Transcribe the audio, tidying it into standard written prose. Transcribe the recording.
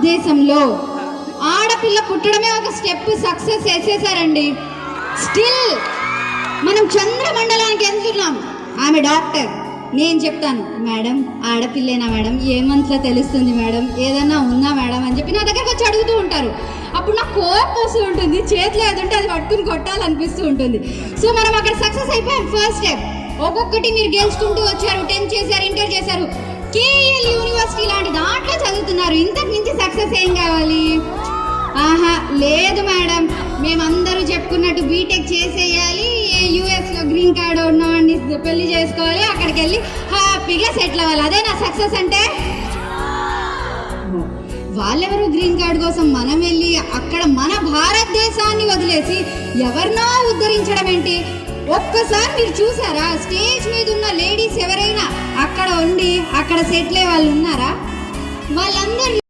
భారతదేశంలో ఆడపిల్ల పుట్టడమే ఒక స్టెప్ సక్సెస్ చేసేసారండి. స్టిల్ మనం చంద్రమండలానికి వెళ్తున్నాం. ఆమె డాక్టర్. నేను చెప్తాను, మేడం ఆడపిల్లేనా మేడం, ఏ మంత్లో తెలుస్తుంది మేడం, ఏదన్నా ఉందా మేడం అని చెప్పి నా దగ్గరకు వచ్చి అడుగుతూ ఉంటారు. అప్పుడు నాకు కోపం వస్తూ ఉంటుంది, చేతిలో ఏదంటే అది పట్టుకుని కొట్టాలనిపిస్తూ ఉంటుంది. సో మనం అక్కడ సక్సెస్ అయిపోయాం. ఫస్ట్ స్టెప్ ఒక్కొక్కటి మీరు గెలుచుకుంటూ వచ్చారు. 10th చేశారు, ఇంటర్ చేశారు, కేఎల్ యూనివర్సిటీ లాంటి దాంట్లో చదువుతున్నారు. ఇంతకు మించి సక్సెస్ ఏం కావాలి? ఆహా లేదు మేడం, మేమందరూ చెప్పుకున్నట్టు బీటెక్ చేసేయాలి, యూఎస్లో గ్రీన్ కార్డు ఉన్నవాడిని పెళ్లి చేసుకోవాలి, అక్కడికి వెళ్ళి హ్యాపీగా సెటిల్ అవ్వాలి, అదే నా సక్సెస్ అంటే? వాళ్ళెవరు గ్రీన్ కార్డు కోసం మనం వెళ్ళి అక్కడ మన భారతదేశాన్ని వదిలేసి ఎవరినో ఉద్ధరించడం ఏంటి? ఒక్కసారి మీరు చూసారా స్టేజ్ మీద ఉన్న లేడీస్ ఎవరైనా అక్కడ ఉండి అక్కడ సెటిల్ అయ్యే వాళ్ళు ఉన్నారా? వాళ్ళందరూ